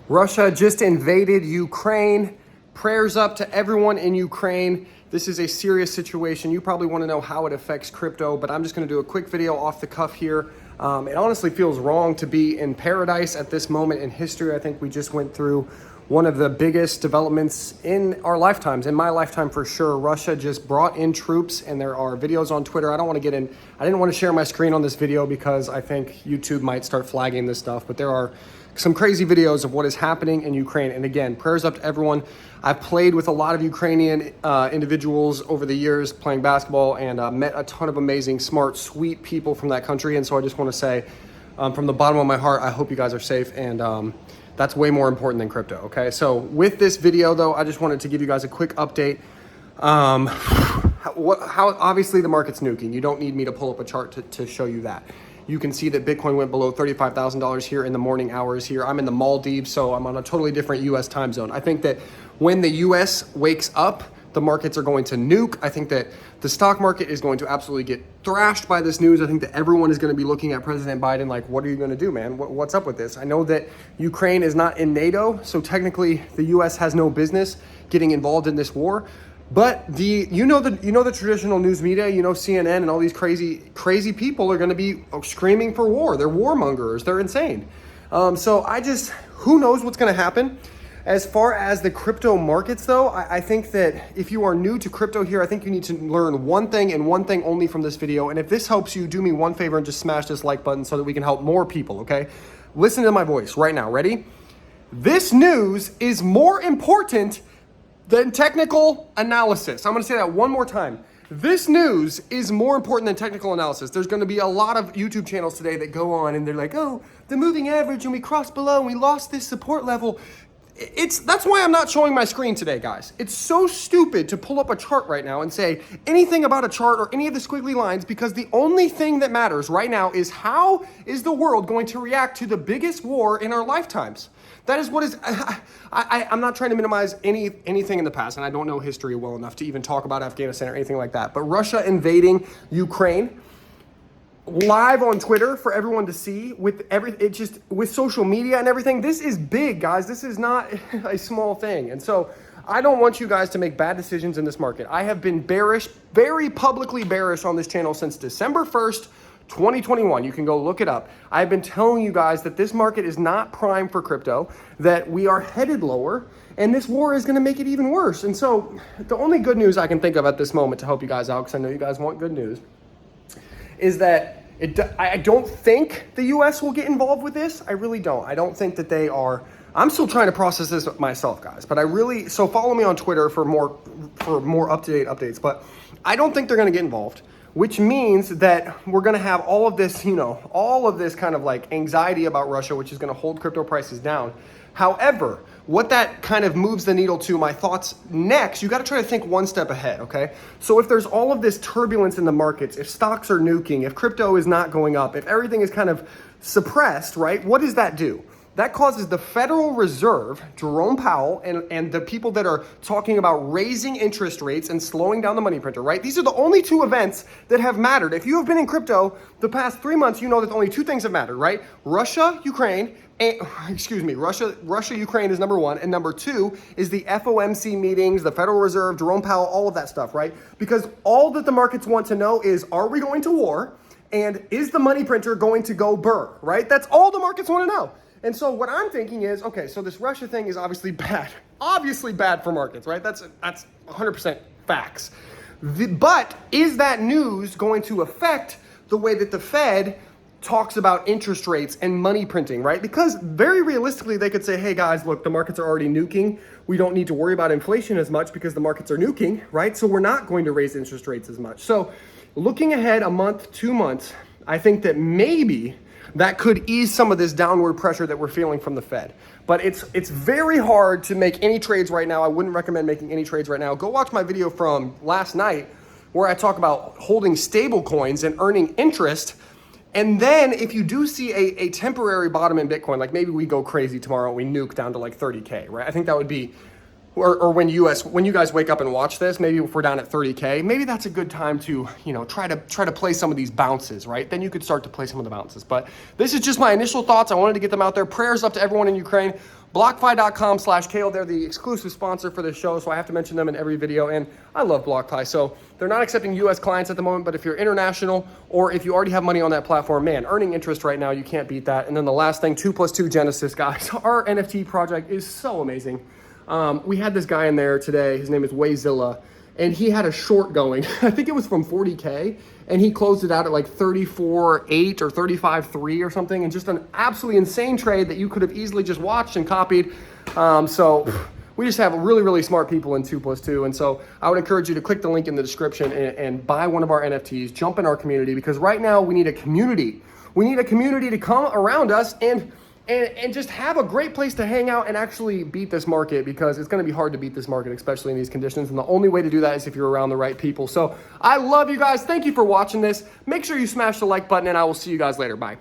Russia just invaded Ukraine. Prayers up to everyone in Ukraine. This is a serious situation. You probably want to know how it affects crypto, but I'm just going to do a quick video off the cuff here. It honestly feels wrong to be in paradise at this moment in history. I think we just went through one of the biggest developments in our lifetimes, in my lifetime for sure. Russia just brought in troops, and there are videos on Twitter. I didn't want to share my screen on this video because I think YouTube might start flagging this stuff, but there are some crazy videos of what is happening in Ukraine. And again, prayers up to everyone. I've played with a lot of Ukrainian individuals over the years playing basketball, and met a ton of amazing, smart, sweet people from that country. And so I just want to say from the bottom of my heart, I hope you guys are safe, and that's way more important than crypto, okay? So with this video though, I just wanted to give you guys a quick update. How obviously the market's nuking. You don't need me to pull up a chart to show you that. You can see that Bitcoin went below $35,000 here in the morning hours here. I'm in the Maldives, so I'm on a totally different US time zone. I think that when the US wakes up, the markets are going to nuke. I think that the stock market is going to absolutely get thrashed by this news. I think that everyone is going to be looking at President Biden like, what are you going to do, man? What's up with this? I know that Ukraine is not in NATO, so technically the US has no business getting involved in this war. But the traditional news media, CNN and all these crazy people are going to be screaming for war. They're warmongers. They're insane. So who knows what's going to happen? As far as the crypto markets, though, I think that if you are new to crypto here, I think you need to learn one thing and one thing only from this video. And if this helps you, do me one favor and just smash this like button so that we can help more people, okay? Listen to my voice right now. Ready? This news is more important than technical analysis. I'm going to say that one more time. This news is more important than technical analysis. There's going to be a lot of YouTube channels today that go on and they're like, oh, the moving average and we crossed below and we lost this support level. That's why I'm not showing my screen today, guys. It's so stupid to pull up a chart right now and say anything about a chart or any of the squiggly lines, because the only thing that matters right now is how is the world going to react to the biggest war in our lifetimes. That is what is, I'm not trying to minimize anything in the past, and I don't know history well enough to even talk about Afghanistan or anything like that, but Russia invading Ukraine, live on Twitter for everyone to see, with social media and everything. This is big, guys. This is not a small thing. And so I don't want you guys to make bad decisions in this market. I have been bearish, very publicly bearish on this channel since December 1st, 2021. You can go look it up. I've been telling you guys that this market is not prime for crypto, that we are headed lower, and this war is going to make it even worse. And so the only good news I can think of at this moment to help you guys out, because I know you guys want good news, is that I don't think the US will get involved with this. I really don't. I don't think that they are. I'm still trying to process this myself, guys, but so follow me on Twitter for more up-to-date updates, but I don't think they're going to get involved, which means that we're going to have all of this, all of this kind of like anxiety about Russia, which is going to hold crypto prices down. However, what that kind of moves the needle to my thoughts next, you got to try to think one step ahead, okay? So if there's all of this turbulence in the markets, if stocks are nuking, if crypto is not going up, if everything is kind of suppressed, right? What does that do? That causes the Federal Reserve, Jerome Powell, and the people that are talking about raising interest rates and slowing down the money printer, right? These are the only two events that have mattered. If you have been in crypto the past 3 months, you know that only two things have mattered, right? Russia, Ukraine, Russia, Ukraine is number one, and number two is the FOMC meetings, the Federal Reserve, Jerome Powell, all of that stuff, right? Because all that the markets want to know is, are we going to war? And is the money printer going to go burr, right? That's all the markets want to know. And so what I'm thinking is, okay, so this Russia thing is obviously bad for markets, right? That's 100% facts. But is that news going to affect the way that the Fed talks about interest rates and money printing, right? Because very realistically, they could say, hey guys, look, the markets are already nuking. We don't need to worry about inflation as much because the markets are nuking, right? So we're not going to raise interest rates as much. So looking ahead a month, 2 months, I think that maybe that could ease some of this downward pressure that we're feeling from the Fed. But it's very hard to make any trades right now. I wouldn't recommend making any trades right now. Go watch my video from last night where I talk about holding stable coins and earning interest. And then if you do see a temporary bottom in Bitcoin, like maybe we go crazy tomorrow and we nuke down to like 30K, right? I think that would be or when you guys wake up and watch this, maybe if we're down at 30K, maybe that's a good time to, try to play some of these bounces, right? Then you could start to play some of the bounces. But this is just my initial thoughts. I wanted to get them out there. Prayers up to everyone in Ukraine. BlockFi.com/Kale. They're the exclusive sponsor for this show, so I have to mention them in every video. And I love BlockFi. So they're not accepting US clients at the moment, but if you're international or if you already have money on that platform, man, earning interest right now, you can't beat that. And then the last thing, 2+2 Genesis, guys. Our NFT project is so amazing. We had this guy in there today. His name is Wayzilla. And he had a short going. I think it was from 40K, and he closed it out at like 34.8 or 35.3 or something, and just an absolutely insane trade that you could have easily just watched and copied. So we just have really, really smart people in 2+2. And so I would encourage you to click the link in the description and buy one of our NFTs, jump in our community, because right now we need a community. We need a community to come around us and just have a great place to hang out and actually beat this market, because it's going to be hard to beat this market, especially in these conditions. And the only way to do that is if you're around the right people. So I love you guys. Thank you for watching this. Make sure you smash the like button, and I will see you guys later. Bye.